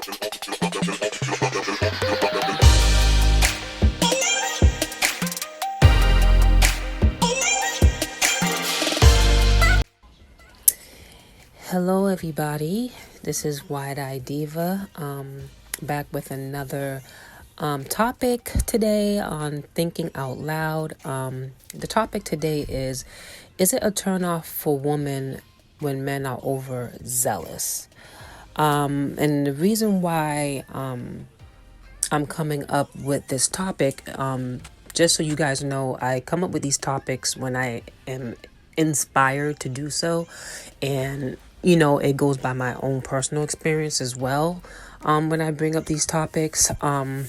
Hello, everybody. This is Wide Eye Diva, back with another topic today on Thinking Out Loud. The topic today is it a turnoff for women when men are overzealous? And the reason why I'm coming up with this topic, just so you guys know, I come up with these topics when I am inspired to do so, and it goes by my own personal experience as well. When I bring up these topics, I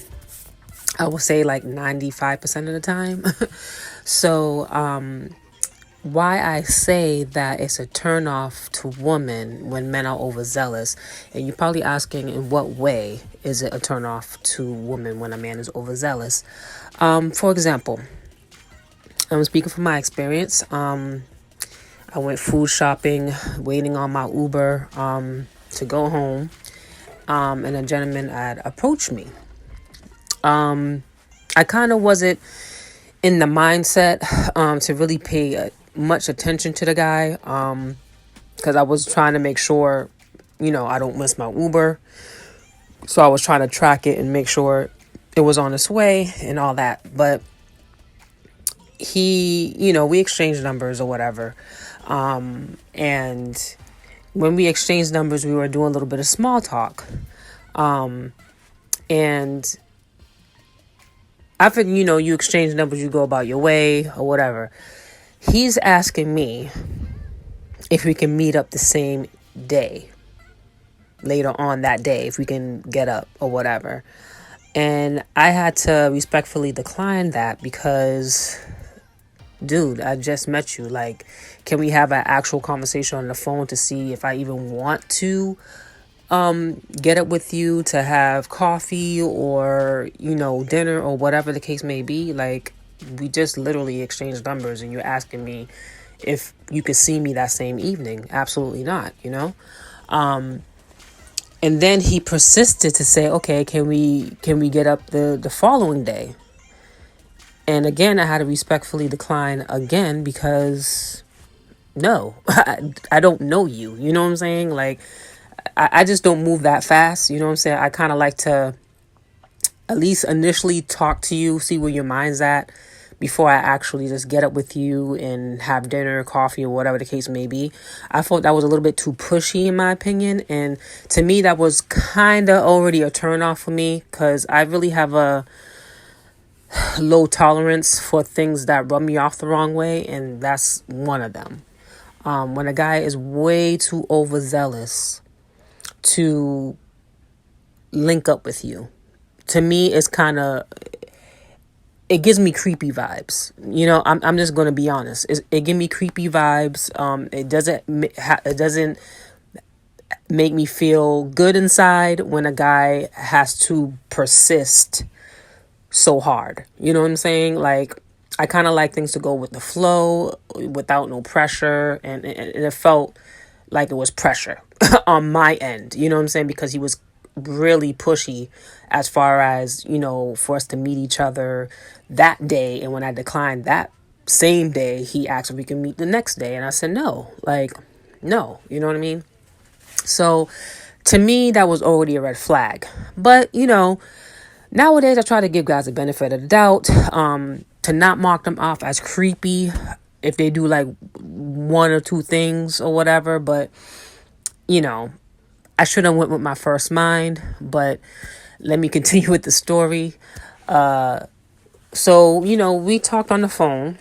will say like 95% of the time. So why I say that it's a turnoff to women when men are overzealous, and you're probably asking, in what way is it a turnoff to women when a man is overzealous? For example, I'm speaking from my experience. I went food shopping, waiting on my Uber to go home, and a gentleman had approached me. I kind of wasn't in the mindset to really pay much attention to the guy, because I was trying to make sure, I don't miss my Uber. So I was trying to track it and make sure it was on its way and all that. But we exchanged numbers or whatever. And when we exchanged numbers, we were doing a little bit of small talk. And after, you exchange numbers, you go about your way or whatever. He's asking me if we can meet up the same day, later on that day, if we can get up or whatever. And I had to respectfully decline that because, dude, I just met you. Like, can we have an actual conversation on the phone to see if I even want to get up with you to have coffee or, dinner or whatever the case may be? Like, we just literally exchanged numbers and you're asking me if you could see me that same evening. Absolutely not, And then he persisted to say, okay, can we get up the following day? And again, I had to respectfully decline again because no, I don't know you. You know what I'm saying? Like, I just don't move that fast. You know what I'm saying? I kind of like to at least initially talk to you, see where your mind's at before I actually just get up with you and have dinner, coffee, or whatever the case may be. I thought that was a little bit too pushy in my opinion. And to me, that was kind of already a turnoff for me because I really have a low tolerance for things that rub me off the wrong way. And that's one of them. When a guy is way too overzealous to link up with you, to me, it's kind of, it gives me creepy vibes. I'm just going to be honest. It gives me creepy vibes. It doesn't make me feel good inside when a guy has to persist so hard. You know what I'm saying? Like, I kind of like things to go with the flow without no pressure. And it felt like it was pressure on my end. You know what I'm saying? Because he was really pushy as far as, for us to meet each other that day. And when I declined that same day, he asked if we can meet the next day. And I said, no, no, you know what I mean? So to me, that was already a red flag. But, nowadays I try to give guys the benefit of the doubt, to not mark them off as creepy if they do like one or two things or whatever. But, I should have went with my first mind, but let me continue with the story. So, we talked on the phone.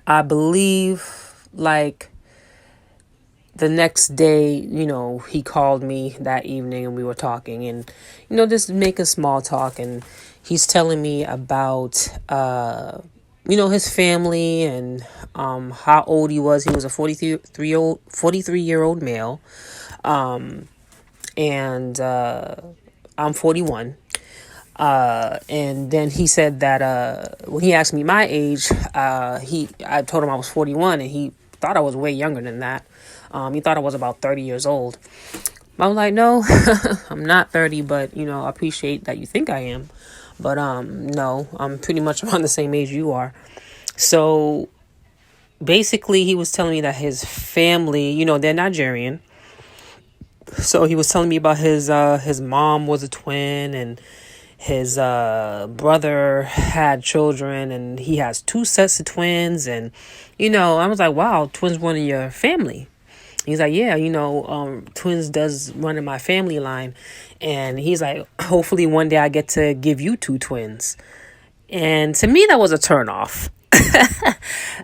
I believe like the next day, he called me that evening and we were talking and, just make a small talk. And he's telling me about, his family and how old he was. He was a 43-year-old male. And I'm 41. And then he said that when he asked me my age, I told him I was 41, and he thought I was way younger than that. He thought I was about 30 years old. I was like, no, I'm not 30, but I appreciate that you think I am. But no, I'm pretty much around the same age you are. So basically he was telling me that his family, they're Nigerian. So he was telling me about his mom was a twin, and his brother had children, and he has two sets of twins. And I was like, wow, twins run in your family. He's like, yeah, twins does run in my family line. And he's like, hopefully one day I get to give you two twins. And to me, that was a turnoff.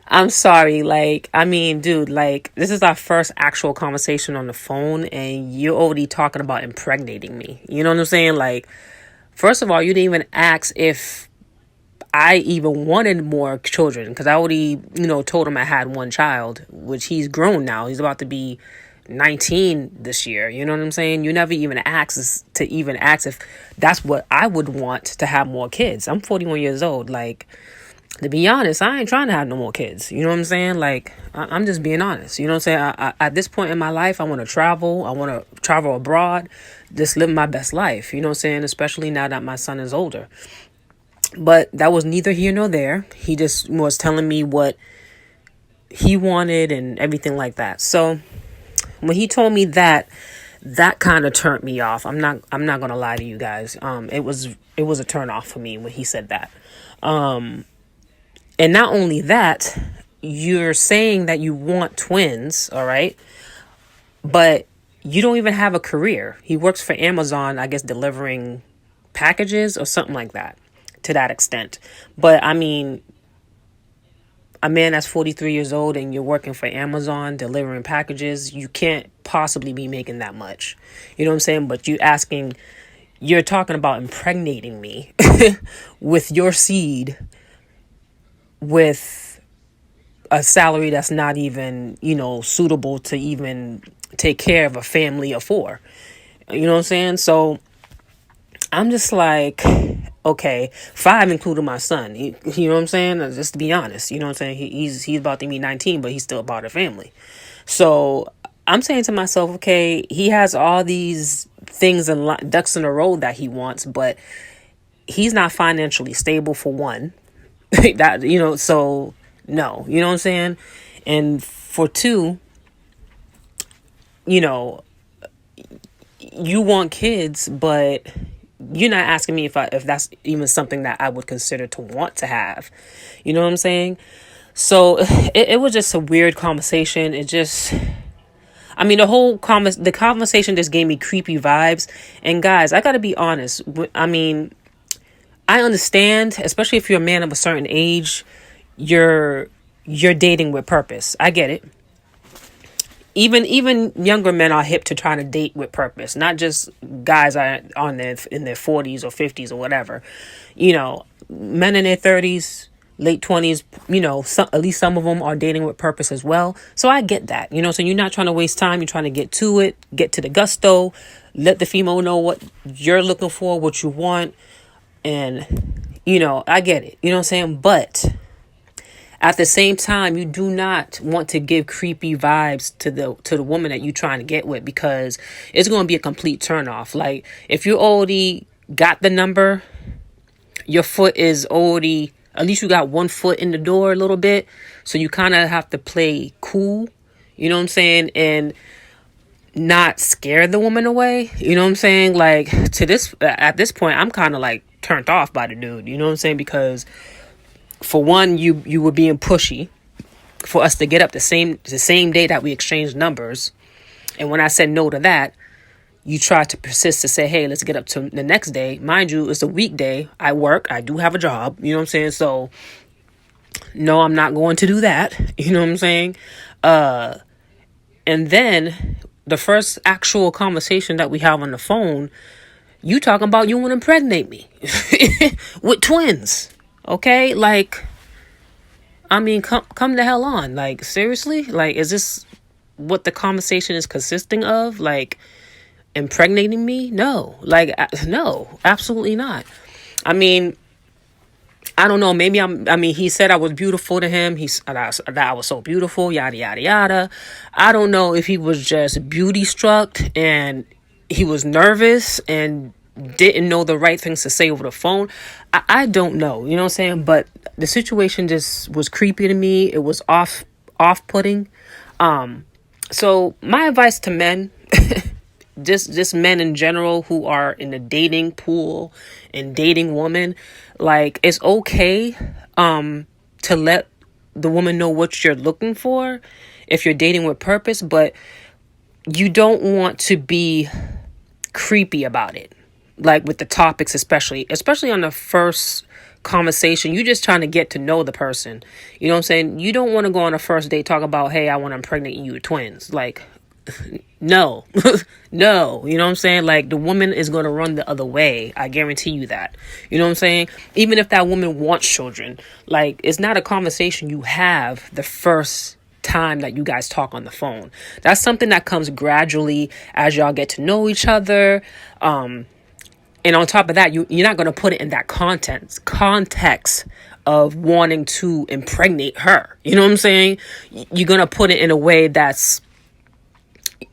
I'm sorry. Like, I mean, dude, like, this is our first actual conversation on the phone, and you're already talking about impregnating me. You know what I'm saying? Like, first of all, you didn't even ask if I even wanted more children, because I already, told him I had one child, which he's grown now. He's about to be 19 this year. You know what I'm saying? You never even asked if that's what I would want, to have more kids. I'm 41 years old. Like, to be honest, I ain't trying to have no more kids. You know what I'm saying? Like, I'm just being honest. You know what I'm saying? At this point in my life, I want to travel. I want to travel abroad, just live my best life. You know what I'm saying? Especially now that my son is older. But that was neither here nor there. He just was telling me what he wanted and everything like that. So when he told me that kind of turned me off. I'm not gonna lie to you guys. It was a turn off for me when he said that. And not only that, you're saying that you want twins, all right? But you don't even have a career. He works for Amazon, I guess, delivering packages or something like that, to that extent. But I mean, a man that's 43 years old and you're working for Amazon delivering packages, you can't possibly be making that much. You know what I'm saying? But you're talking about impregnating me with your seed, with a salary that's not even, suitable to even take care of a family of four. You know what I'm saying? So I'm just like, okay, 5 including my son. You know what I'm saying? Just to be honest, you know what I'm saying? He's about to be 19, but he's still about a family. So I'm saying to myself, okay, he has all these things and ducks in a row that he wants, but he's not financially stable, for one. That, so no, you know what I'm saying? And for two, you want kids, but you're not asking me if that's even something that I would consider to want to have. You know what I'm saying? So it was just a weird conversation. The conversation just gave me creepy vibes. And guys, I gotta be honest. I mean, I understand, especially if you're a man of a certain age, you're dating with purpose. I get it. Even younger men are hip to trying to date with purpose, not just guys are in their 40s or 50s or whatever. Men in their 30s, late 20s, at least some of them are dating with purpose as well. So I get that, so you're not trying to waste time. You're trying to get to it, get to the gusto, let the female know what you're looking for, what you want. And, I get it, you know what I'm saying? But at the same time, you do not want to give creepy vibes to the woman that you're trying to get with, because it's going to be a complete turnoff. Like, if you already got the number, your foot is already, at least you got one foot in the door a little bit. So you kind of have to play cool, you know what I'm saying? And not scare the woman away. You know what I'm saying? Like, at this point, I'm kind of like turned off by the dude. You know what I'm saying? Because for one, you were being pushy for us to get up the same day that we exchanged numbers. And when I said no to that, you tried to persist to say, hey, let's get up to the next day. Mind you, it's a weekday. I work. I do have a job. You know what I'm saying? So, no, I'm not going to do that. You know what I'm saying? And then the first actual conversation that we have on the phone, you talking about you want to impregnate me with twins. Okay? Like, I mean, come the hell on. Like, seriously? Like, is this what the conversation is consisting of? Like, impregnating me? No. Like, no, absolutely not. I mean, I don't know. Maybe he said I was beautiful to him. That I was so beautiful, yada, yada, yada. I don't know if he was just beauty struck and he was nervous and didn't know the right things to say over the phone. I don't know, you know what I'm saying? But the situation just was creepy to me. It was off-putting. So my advice to men, just men in general who are in the dating pool and dating women, like, it's okay to let the woman know what you're looking for if you're dating with purpose, but you don't want to be creepy about it, like with the topics, especially on the first conversation. You just trying to get to know the person, you know what I'm saying? You don't want to go on a first date talk about, hey, I want to impregnate you with twins. Like, no. No, you know what I'm saying? Like, the woman is going to run the other way, I guarantee you that. You know what I'm saying? Even if that woman wants children, like, it's not a conversation you have the first time that you guys talk on the phone. That's something that comes gradually as y'all get to know each other. And on top of that, you're not going to put it in that context of wanting to impregnate her. You know what I'm saying? You're going to put it in a way that's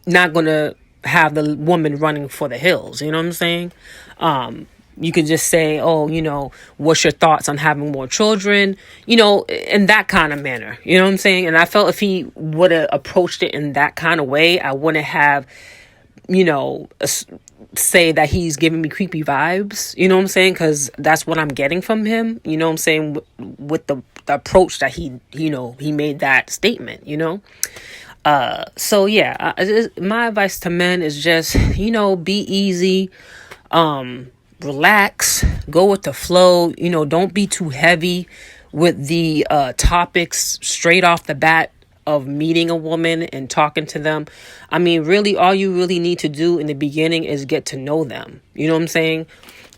not going to have the woman running for the hills. You know what I'm saying? You could just say, oh, you know, what's your thoughts on having more children? You know, in that kind of manner. You know what I'm saying? And I felt if he would have approached it in that kind of way, I wouldn't have, you know, say that he's giving me creepy vibes. You know what I'm saying? Because that's what I'm getting from him. You know what I'm saying? With the approach that he made that statement, you know? So yeah, my advice to men is just, you know, be easy, relax, go with the flow, you know, don't be too heavy with the topics straight off the bat of meeting a woman and talking to them. I mean, really, all you really need to do in the beginning is get to know them. You know what I'm saying?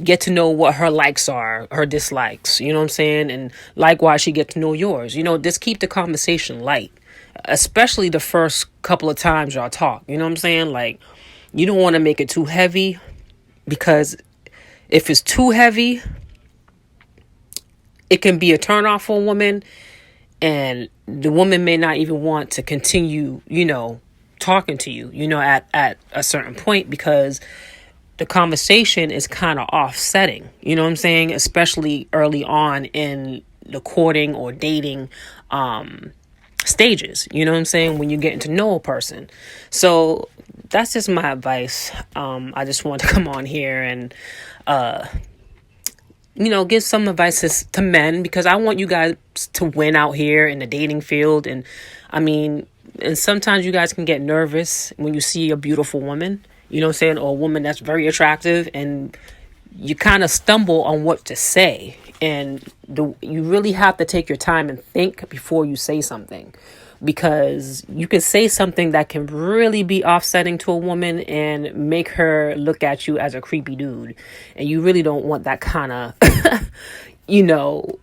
Get to know what her likes are, her dislikes, you know what I'm saying? And likewise, she get to know yours. You know, just keep the conversation light, especially the first couple of times y'all talk. You know what I'm saying? Like, you don't want to make it too heavy, because if it's too heavy, it can be a turnoff for a woman, and the woman may not even want to continue, you know, talking to you, you know, at a certain point, because the conversation is kind of offsetting, you know what I'm saying? Especially early on in the courting or dating stages, you know what I'm saying? When you're getting to know a person. So that's just my advice. I just want to come on here and, you know, give some advice to men, because I want you guys to win out here in the dating field. And I mean, and sometimes you guys can get nervous when you see a beautiful woman, you know what I'm saying? Or a woman that's very attractive, and you kind of stumble on what to say. And you really have to take your time and think before you say something, because you can say something that can really be offsetting to a woman and make her look at you as a creepy dude. And you really don't want that kind of, you know,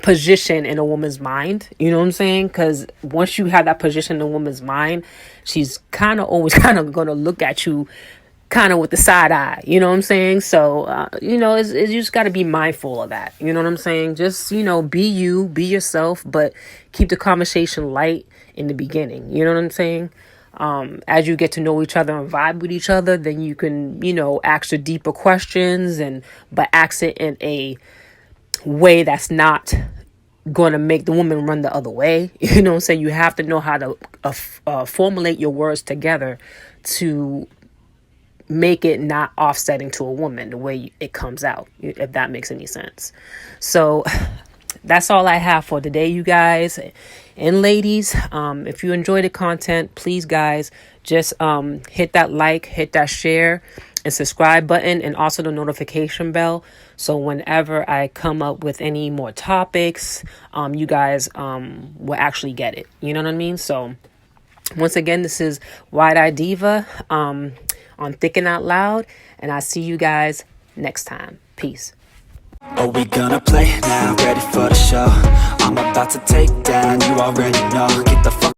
position in a woman's mind. You know what I'm saying? Because once you have that position in a woman's mind, she's kind of always kind of going to look at you kind of with the side eye, you know what I'm saying? So, you know, you just got to be mindful of that. You know what I'm saying? Just, you know, be you, be yourself, but keep the conversation light in the beginning. You know what I'm saying? As you get to know each other and vibe with each other, then you can, you know, ask the deeper questions, but ask it in a way that's not going to make the woman run the other way. You know what I'm saying? You have to know how to formulate your words together to make it not offsetting to a woman the way it comes out, if that makes any sense. So that's all I have for today, you guys and ladies. If you enjoy the content, please, guys, just hit that like, hit that share and subscribe button, and also the notification bell, so whenever I come up with any more topics, you guys will actually get it. You know what I mean? So once again, this is Wide-Eyed Diva on Thinking Out Loud, and I'll see you guys next time. Peace. Are we gonna play now? Ready for the show? I'm about to take down, you already know. Get the fuck